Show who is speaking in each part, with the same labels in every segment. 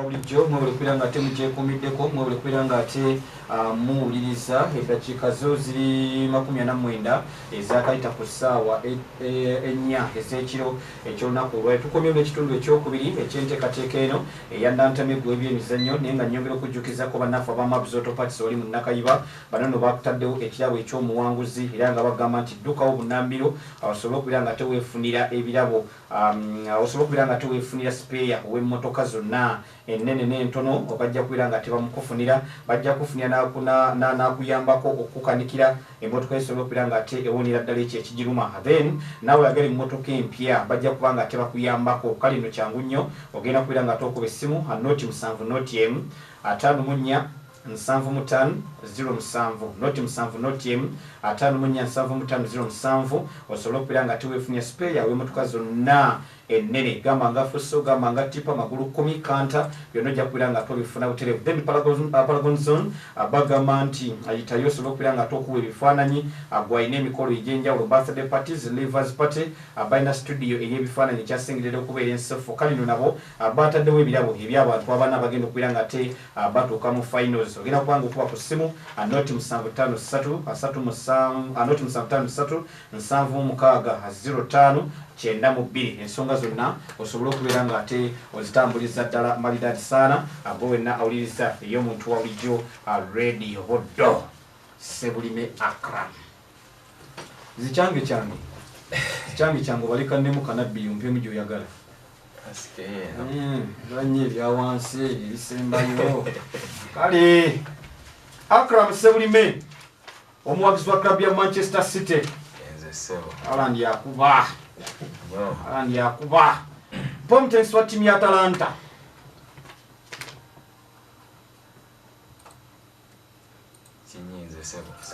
Speaker 1: bulijjo mwebale kubeera nga ate mugyekomiddeko mwebale kubeera nga ate muwuliriza eddakiika zo ziri 49 ezakayita ku ssaawa 4 ez'ekiro ekyolunaku olwali tukomye n'ekitundu ekyokubiri ekyenteekateeka eno eya Nantamegwa Webyemizannyo naye nga nnyongera okujjukizako bannaffe ab'Amabs Auto Parts oli mu Nakaiba bano nno bakutaddewo ekirabo eky'omuwanguzi era nga bagamba nti ddukawo bunnambiro osobole okubeera nga teweefunira ebirabo osobole okubeera nga teweefunira sipeeya ow'emmotoka zonna ennene n'entono obajja kubeera nga tebamukufunira bajja kufunira n'akuyambako okukanikira emmotoka esobola okubeera nga ate ewonera ddala ekyo ekigiruma then naawe yagala emmotoka empya bajja kuba nga tebakuyambako kale nno kyangu nnyo ogenda kubeera nga tookuba essimu noti 7 noti emu 54 75 07 noti 7 noti emu 54 75 07 osobola okubeera nga teweefunira sipeeya w'emmotoka zonna ennene gamba nga fuso gamba nga tipa magulu 10 kanta byonna ojja kubeera nga tobifuna butereevu then Paragon Zone bagamba nti ayitayo osobola okubeera nga tokuwa ebifaananyi gwalina emikolo egy'enjawulo birthday parties livers party balina studio ey'ebifaananyi ekyasengerera okubeera ensefo kale nno nabo bataddewo ebirabo eby'abantu abana bagenda okubeera nga ate batuuka mu finals ogenda kubanga okuba ku ssimu noti 753 noti 753 76 05 ensonga zonna osobola okubeera nga ate ozitambuliza ddala malidaadi saana agwe wenna awuliriza ey'omuntu wa bulijjo radio boddo Sebulime Akram zicyange kyange obalekannemu kanabbiyo mpemu gy'oyagala banye ebyawansi ebisembayo kale Akram Sebulime omuwagizi wa klabu ya Manchester City alandi yakuba alandi yakuba pomtensi wa timu ya Atalanta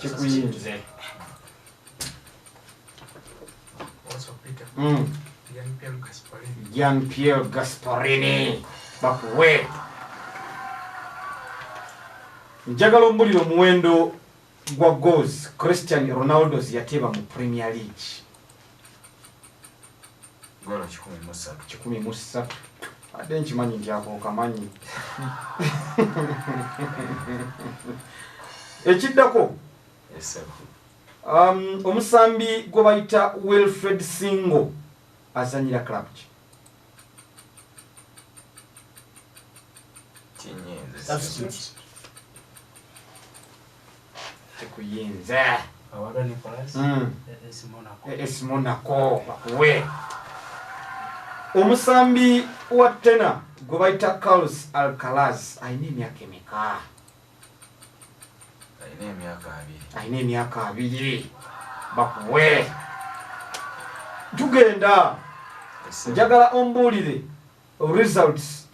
Speaker 1: kikuyinze Gian-Pierre Gasparini bakuwe njagala ombulira omuwendo gwa goals Cristiano Ronaldo yateeba mu Premier League
Speaker 2: gola
Speaker 1: 13 ate nkimanyi nti ako kamanyi ekiddako omusambi gwe bayita Wilfred Singo azanyira club ki tekuyinze AS Monaco bakuwe omusambi wa tena gwe bayita Carlos Alcaraz ayina emyaka emeka ayina emyaka 2 bakuwe tugenda njagala ombuulire results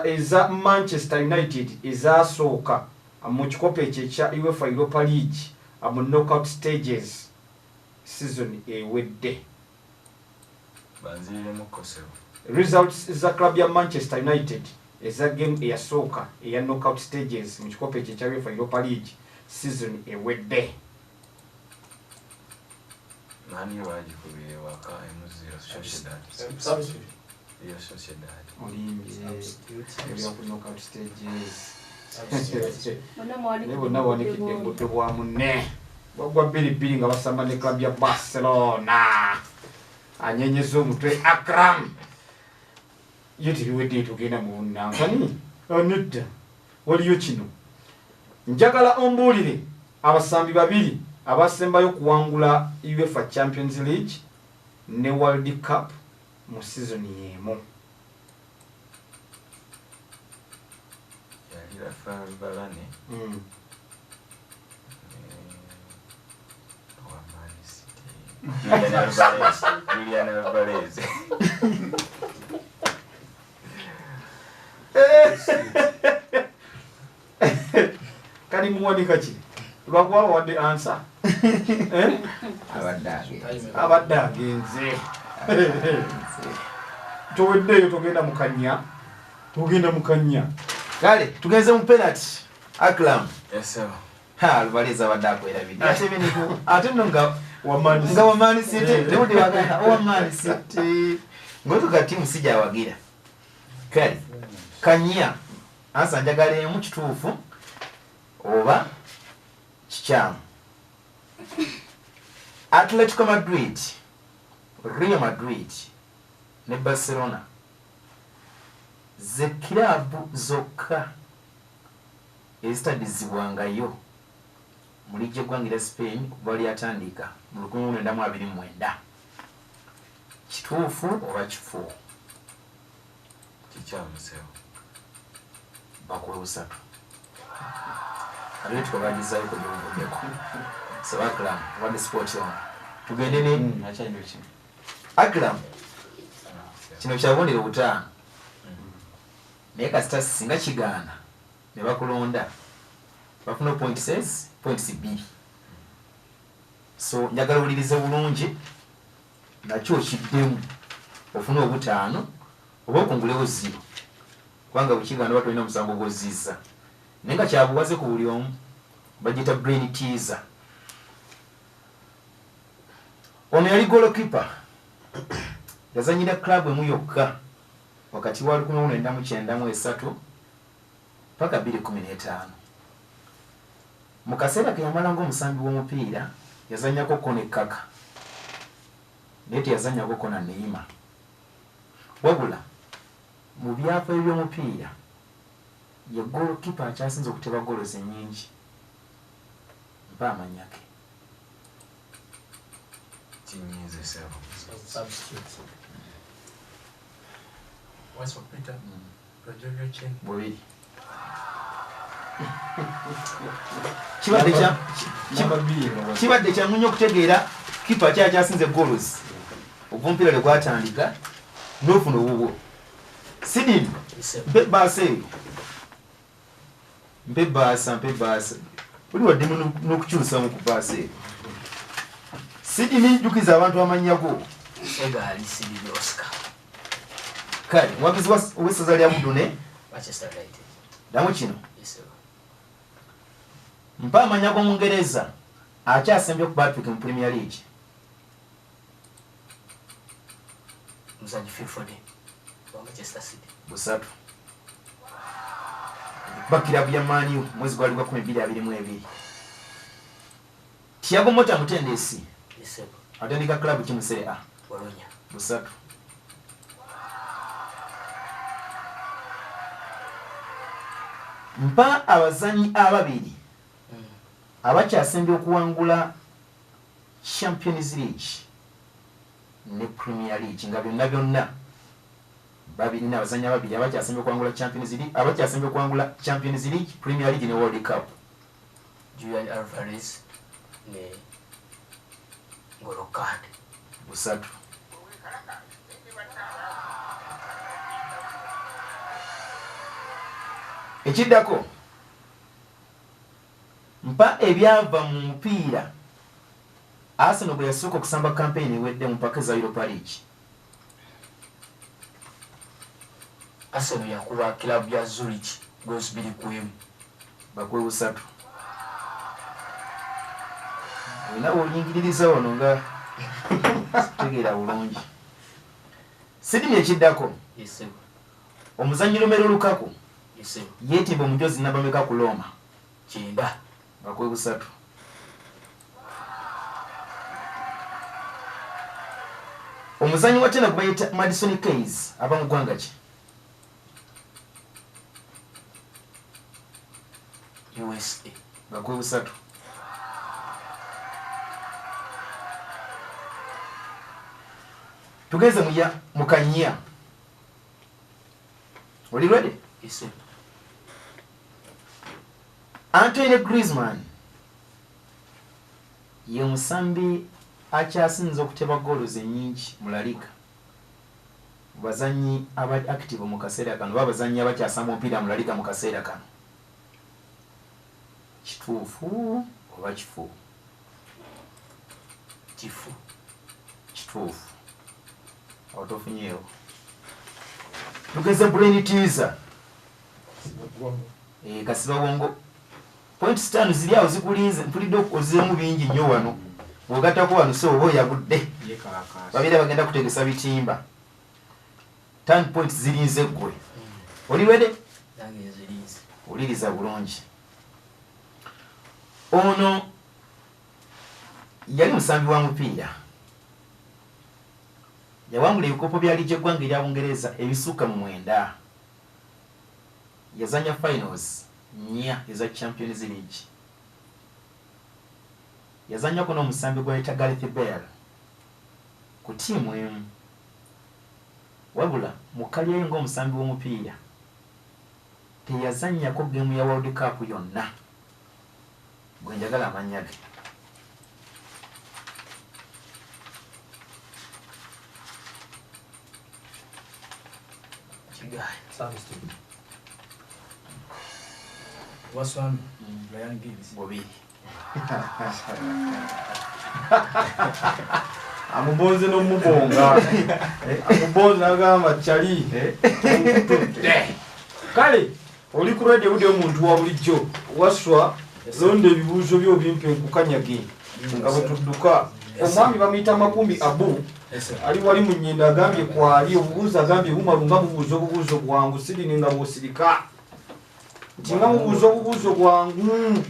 Speaker 1: eza Manchester United ezasooka mu kikopo ekyo ekya UEFA Europa League mu knockout stages season ewedde results za club ya Manchester United eza game eyasooka eya knockout stages mu kikopo ekyo ekya UEFA Europa League season ewedde
Speaker 2: nani wajikubire waka emuzira Sociedad
Speaker 1: olimbye ku knockout stages nebonna bawanikidde buddo bwa munne bagwa 2-2 nga basamba ne club ya Barcelona anyenyeza omutwe Akram ye tiriwedde tugenda mu bunnankani nedda waliyo kino njagala ombuulire abasambi 2 abasembayo kuwangula UEFA Champions League ne World Cup mu season y'emu
Speaker 2: Rafael Varane Julian Alvarez
Speaker 1: kali muwanika ki lwakuba wadde answer abadde agenze toweddeeyo togenda mukanya
Speaker 3: kale tugenze mu penalty Akram
Speaker 2: Alvarez
Speaker 3: abadde akwerabidde
Speaker 1: ate nno nga
Speaker 3: wa Man City lewode wagana wa Man City ngoto ka timu sija wagira kale Kanya ansa njagaleemu kituufu oba kikyamu. Atletico Madrid, Real Madrid ne Barcelona ze kilabu zokka ezitadizibwangayo mu liigi y'eggwanga Spain kuba lyatandika mu 1929. Kituufu oba kifu?
Speaker 2: Kikyamusewo.
Speaker 3: Bakulu busatu. Atletico bagizayo kujovuddeko. Akram wadi sports on. Tugende ne
Speaker 1: Achanje kino.
Speaker 3: Akram. Kino kyabonera obutaano. Naye kasita singa kigaana ne bakulonda bafuna points 2. So njagala ulirize bulungi nakyo kiddemu ofuna obutaano oba okungulewo 0 kubanga bukigaana batolina omusango gw'ozizza naye nga kyabuwaze ku buli omu bagita brain teaser. Ono yali goalkeeper yazanyira club emu yokka wakati wa 1993 paka 2015. Mu kaseera ke yamala ng'omusambi w'omupiira yazannyako Kone Kaka naye teyazannyako Kona Neima. Wabula mu byapa eby'omupiira ye goalkeeper akyasinze okuteba goolo ennyingi. Mpa amannya ge.
Speaker 2: Kinyiize sewo.
Speaker 4: Substitutes. What's for Peter? Rogerio Chen.
Speaker 3: Bubiri. Kibadde kya munyo okutegeera kipa kyakyasinze goals obumpira lwe gwatandika n'ofuna obubwo. Sidini mpe baasa buli wadde n'okukyusamu ku baasa eyo. Sidini jjukiza abantu amanyago.
Speaker 4: Egali Sidini Oscar.
Speaker 3: Kale muwagizi w'essaza lya Budune
Speaker 4: Manchester United.
Speaker 3: damu kino
Speaker 4: Yes, sir.
Speaker 3: mpa amanya g'Omungereza akyasembye ku Patrick mu Premier League.
Speaker 4: Muzanyi Philford wa Manchester City.
Speaker 3: Busatu. Bakirabu ya Man U mwezi gwali gwa 1222. Thiago Motta mutendesi
Speaker 4: Yes, sir.
Speaker 3: atendeka club ki mu Serie A.
Speaker 4: Bologna.
Speaker 3: Busatu. Mpa abazanyi ababiri abakyasembye okuwangula Champions League ne Premier League nga byonna babiri n'abazanyi ababiri abakyasembye okuwangula Champions League, abakyasembye okuwangula Champions League, Premier League ne World Cup.
Speaker 4: Julian Alvarez ne Ngolo Kante.
Speaker 3: Busatu. Ekiddako mpa ebyava mu mupiira Arsenal bwe yasooka okusamba campaign ewedde mu mpaka za Europa League.
Speaker 4: Arsenal yakuba kilabu ya Zurich goals 2-1.
Speaker 3: Bakwe busatu. Olina bw'oyingiririza wano nga tegeera bulungi. Sidimi ekiddako
Speaker 4: Yes, sir.
Speaker 3: omuzannyi Romelu Lukaku
Speaker 4: Yes, sir.
Speaker 3: yeetimba omujozi nabameka ku Roma.
Speaker 4: 9.
Speaker 3: Bakwe busatu. Omuzannyi wa tena kubayita Madison Keys aba mu ggwanga ki?
Speaker 4: USA.
Speaker 3: Bakwe busatu. Tugeze mu Kanya. Oli ready?
Speaker 4: Yes, sir.
Speaker 3: Antoine Griezmann ye musambi akyasinze okuteba goolo ennyingi mu La Liga. Bazanyi abali active mu kaseera kano babazanyi abakyasamba omupiira mu La Liga mu kaseera kano. Kituufu oba kifu?
Speaker 4: Kifu.
Speaker 3: Kituufu. Awo tofunyeewo. Tugeze brain teaser. Kasiba wongo. Point 5 ziri awo zikulinze mpulidde okozemu bingi nnyo wano. Bw'ogattako wano so oba oyagudde. Babiri bagenda kutegesa bitimba. 10 points zirinze ggwe. Oliwede
Speaker 4: nange zirize
Speaker 3: uliriza bulungi. Ono yali musambi wa mupiira yawangula ebikopo bya liigi eggwanga erya Bungereza ebisuuka mu 9. Yazanya finals 4 eza Champions League. Yazanyako n'omusambi gw'ayita Gareth Bale ku ttiimu emu. Wabula mukalya ye ng'omusambi w'omupiira teyazannyako geemu ya World Cup yonna. Gwe njagala amannya ge.
Speaker 4: Substitute. What's one? Brian Gibbs.
Speaker 3: Bobby.
Speaker 1: Amubonze n'omubonga. Amubonze n'agamba chali. Kale oli ku radio budde omuntu wa bulijjo waswa londa ebibuuzo byo bimpe nkukanyage nga bwe tudduka omwami bamuyita Makumbi Abu ali wali mu nnyenda agambye kwali obubuuzo agambye bumalunga bubuuzo obubuuzo bwangu siri nga bwosirika nti nga bubuuzo bwangu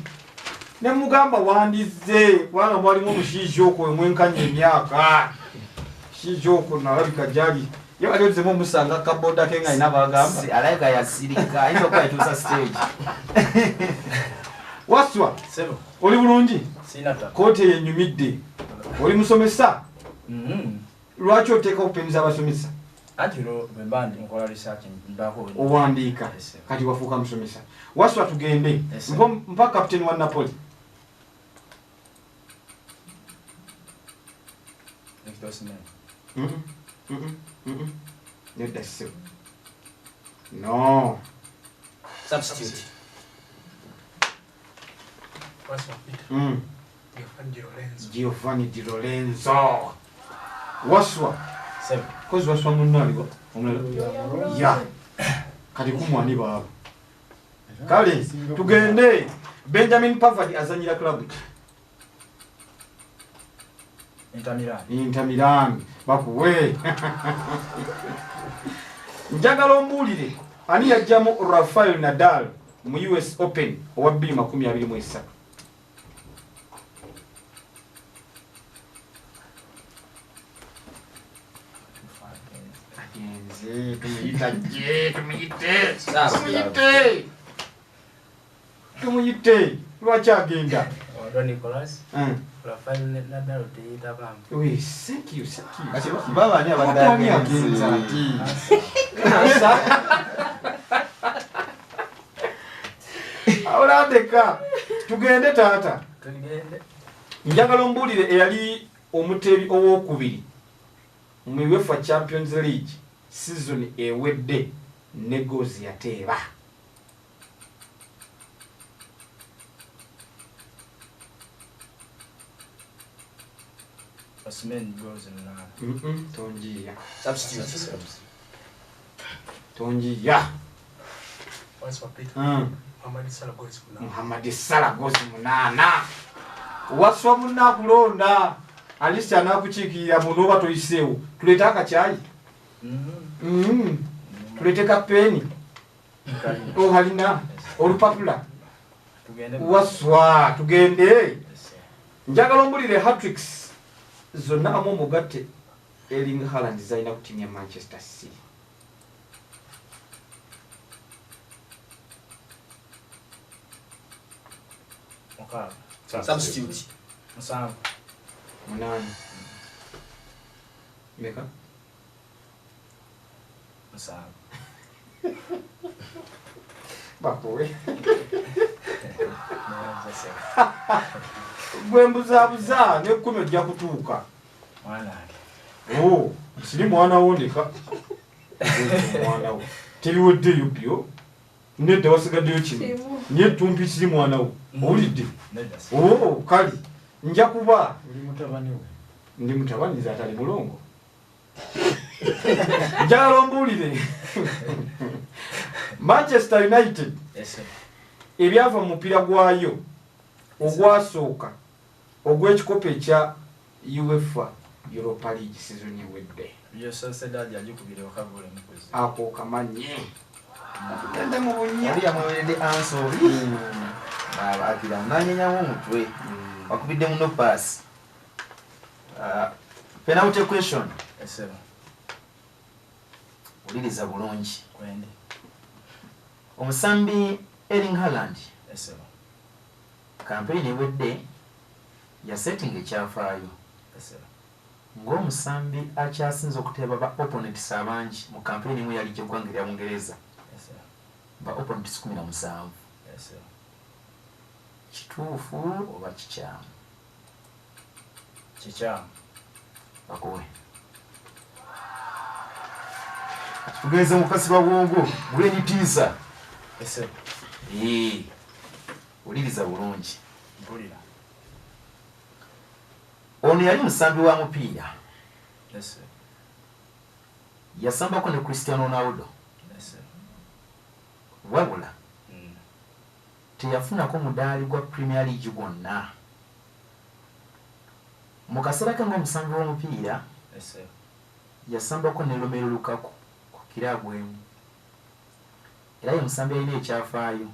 Speaker 1: ne mugamba wandize kubanga mwalimu omushiiji okwo omwenkanya emyaka shiiji okwo nalabika gyali yo aliyozemu omusanga kaboda ke nga ina bagamba
Speaker 3: Alaika yasirika ayinza okuba yatuusa stage.
Speaker 1: Waswa
Speaker 4: Sebo.
Speaker 1: oli bulungi
Speaker 4: Sinata.
Speaker 1: kooti eyenyumidde oli musomesa lwaki oteeka okupemiza abasomesa
Speaker 4: Anti lo bembandi nkola research ndako
Speaker 1: owandiika kati wafuuka musomesa. Waswa tugende mpa kapiteni wa Napoli. Nedda ssebo. No.
Speaker 4: Substitute.
Speaker 5: What's one?
Speaker 1: Giovanni Di Lorenzo. Waswa.
Speaker 4: Sebo.
Speaker 1: Kozi waswa munaliwa. Ya. Kati kumwani baba. Kale tugende. Benjamin Pavard azanyira club. Inter Milan. Bakuwe. Njagala ombuulire ani yajjamu Rafael Nadal mu US Open owa 2023. Tumuyite lwaki agenda.
Speaker 4: Nicholas. Rafael Nadal teyita bam.
Speaker 1: Oui, thank you.
Speaker 3: Kati baba ani abadde agenza
Speaker 1: ati. Awulandeka tugende taata.
Speaker 4: Tugende.
Speaker 1: Njagala ombuulire eyali omuteebi ow'okubiri mu UEFA Champions League season ewedde ne gozi yateeba.
Speaker 4: Osman goes in now.
Speaker 1: Tonjiya.
Speaker 4: Substitute.
Speaker 1: Tonjiya.
Speaker 5: What's one?
Speaker 1: Muhammad Salah gozi 8. Waswa munnakulonda alisi anakukiikirira muno oba toyiseewo tuleeta akacyayi tulete kapeni ohalina olupapula waswa tugende. Njagala ombulire hat-tricks zonna amu omugatte Erling Haaland zalina ku tiimu ya Manchester City.
Speaker 4: Okay. Substitute. Musanvu.
Speaker 1: 8. Meka?
Speaker 4: Musanvu.
Speaker 1: Bakowe. Gwe mbuzaabuza ne 10 ojja kutuuka.
Speaker 4: Mwana.
Speaker 1: Oh, siri mwana wo ndeka. Mwana wo. Teriweddeyo byo. Nedda wasigaddeyo kino. Nye tumpi siri mwana wo. Owulidde? Oh, kali. Nja kuba. Ndi mutabani zaatali mulongo. Njagala ombuulire. Manchester United.
Speaker 4: Yes.
Speaker 1: Ebyava mu mupiira gwayo ogwasooka ogw'ekikopo ekya UEFA Europa League season ewedde.
Speaker 4: Yo Sociedad yali kubire okagole mukozi.
Speaker 1: Ako kamanye Yende mu bunya.
Speaker 3: Oli yamweweredde ansori. Akira nanyenyamu omutwe. Wakubidde muno pass. Penalty question.
Speaker 4: Yes, sir.
Speaker 3: Uliriza bulungi.
Speaker 4: Kwende.
Speaker 3: Omusambi Erling Haaland.
Speaker 4: Yes, sir.
Speaker 3: Kampeni ewedde yasettinga ekyafaayo.
Speaker 4: Yes, sir.
Speaker 3: Ng'omusambi akyasinze okuteeba ba opponents abangi mu kampeni emu yali gy'eggwanga erya Bungereza.
Speaker 4: Yes, sir.
Speaker 3: Ba opponents 17.
Speaker 4: Yes, sir.
Speaker 3: Kituufu oba kikyamu?
Speaker 4: Kikyamu.
Speaker 3: Bakowe. Tugeze mu kasiba bwongo gwenitiisa.
Speaker 4: Yes, sir.
Speaker 3: Uliriza bulungi.
Speaker 4: Mpulira.
Speaker 3: Ono yali musambi wa mupiira.
Speaker 4: Yes, sir.
Speaker 3: Yasambako ne Cristiano Ronaldo.
Speaker 4: Yes, sir.
Speaker 3: Wabula teyafunako mudaali gwa Premier League gwonna. Mu kaseera ke ng'omusambi w'omupiira
Speaker 4: Yes, sir.
Speaker 3: yasambako ne Romelu Lukaku ku kiraabu emu. Era ye musambi alina ekyafaayo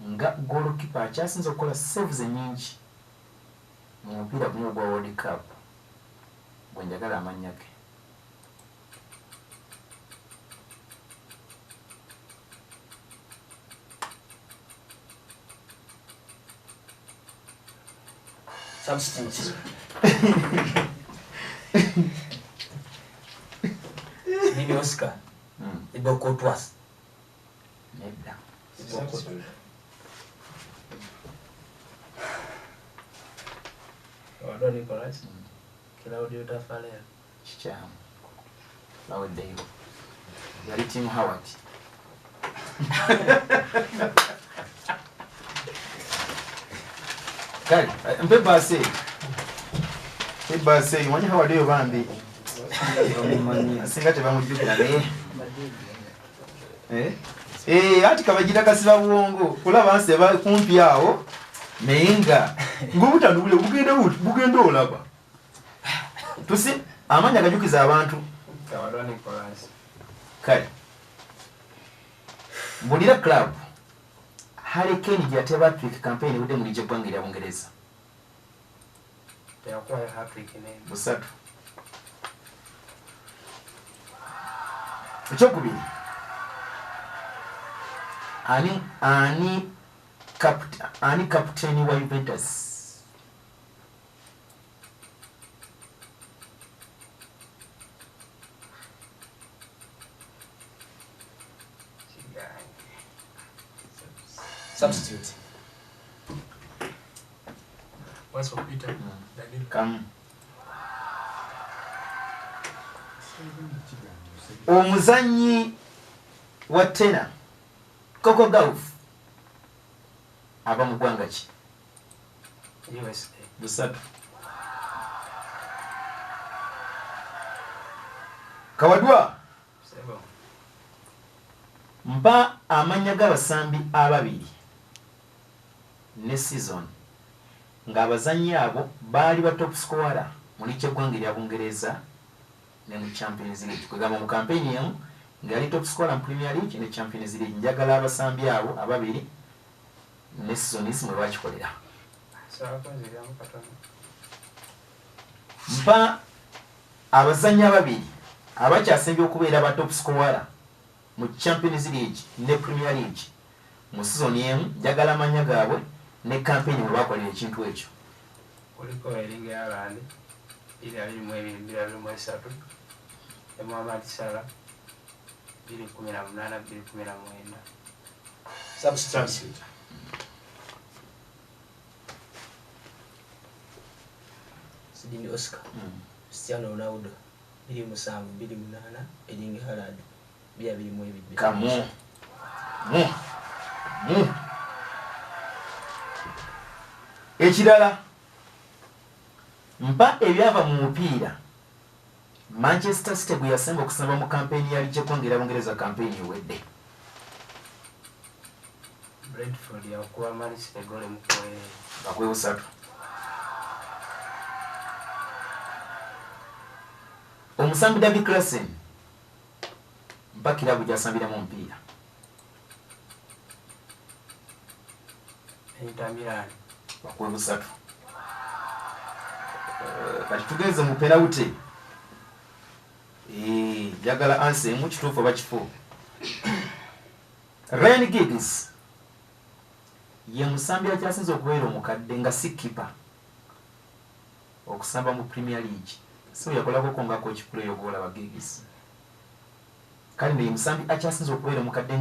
Speaker 3: nga goalkeeper akyasinze okukola saves ennyingi mu mupiira guno ogwa World Cup. Bwe njagala amannya ge.
Speaker 4: Substance. Nini Oscar? Iboko twas.
Speaker 3: Nedda.
Speaker 4: Wadwa Nicholas. Claudio Tafalea.
Speaker 3: Kikyamu. Baweddeyo. Yali Tim Howard. Kale, mpe baase. Mpe baase, mwanyi Howard eyo bambi. Singa tebamujjukira naye. Ati kabagira kasiba bwongo. Kulaba nse ba kumpi awo. Naye nga ng'obutandubule bugenda olaba. Tusi amanya gajukiza abantu.
Speaker 4: Wadwa Nicholas.
Speaker 3: Kale. Mbulira club. Harry Kane gy'ateba hat-trick campaign ewedde mu liigi eggwanga erya Bungereza.
Speaker 4: Teyakuwa hat-trick name.
Speaker 3: Busatu. Ekyokubiri. Ani kapiteeni wa Juventus?
Speaker 4: Substitute.
Speaker 5: What's for Peter? Daniel.
Speaker 3: Kamu. Omuzannyi wa tena Coco Gauff aba mu ggwanga ki?
Speaker 4: USA.
Speaker 3: Busatu. Kawadwa.
Speaker 4: Sebo.
Speaker 3: Mpa amanya g'abasambi ababiri ne season ng'abazannyi abo baali ba top scorer mu liigi eggwanga erya Bungereza ne mu Champions League. Kwegamba mu kampeni emu ng'ali top scorer mu Premier League ne Champions League. Njagala abasambi abo ababiri ne season isi mwe bakikolera. Mpa abazannyi ababiri abakyasembye okubeera ba top scorer mu Champions League ne Premier League mu season emu. Njagala amanya gaabwe ne kampeni mwe bakolera ekintu ekyo.
Speaker 4: Kuliko Erling Haaland. Ili ali mu 2023. Mohamed Salah. 2018 2019. Substitute. Sidini Oscar. Cristiano Ronaldo. 2007 2008 Erling Haaland. 2022.
Speaker 3: Kamu. Ekirala mpa ebyava mu mupiira Manchester City gwe yasemba okusaba mu kampeni yali gyeggwanga Bungereza kampeni ewedde.
Speaker 4: Brentford yakuba Man City gole mu kwere.
Speaker 3: Bakwe busatu. Omusambi David Klassen mpa kilabu gyasambiramu omupiira.
Speaker 4: Inter Milan.
Speaker 3: Bakuwe busatu. Kati tugenze mu penalty. Jagala anse mu kituufu bakifu. Ryan Giggs ye musambi akyasinze okubeera omukadde nga si kipa okusamba mu Premier League. So yakolako ko nga coach play ogolaba Giggs. Kali ne musambi akyasinze okubeera omukadde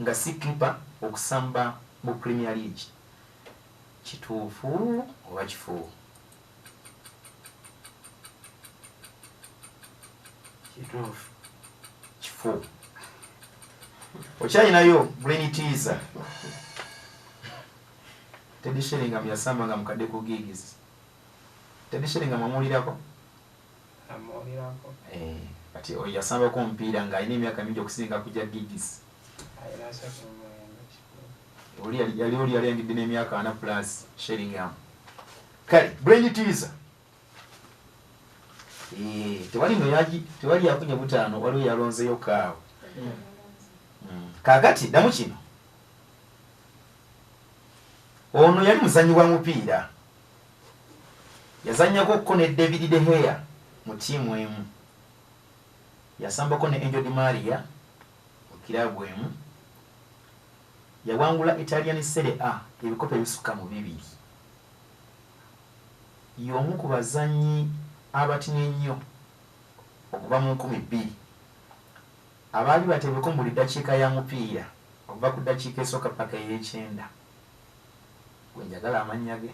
Speaker 3: nga si kipa okusamba mu Premier League. Kituufu oba kifu?
Speaker 4: Kituufu.
Speaker 3: Kifu. Okyayinayo brain teaser. Teddy Sheringham yasamba nga mukadde ku Giggs. Teddy Sheringham amulirako?
Speaker 4: Amulirako.
Speaker 3: Kati oyo yasambako omupiira nga alina emyaka mingi okusinga kujja Giggs. Oli alengedde n'emyaka 4 plus Sheringham. Kale brain teaser. Tewali yafunye butaano waliwo yalonzeyo kaawo. Kakati damu kino. Ono yali muzannyi wa mupiira. Yazannyako ko ne David De Gea mu tiimu emu. Yasambako ne Angel Di Maria mu kilabu emu. Yawangula Italian Serie A ebikopo ebisukka mu 2. Y'omu ku bazannyi abatinye ennyo okuva mu 12. Abaali batebeko buli ddakiika ya mupiira okuva ku ddakiika esooka paka ey'ekyenda. Gwe njagala amannya ge.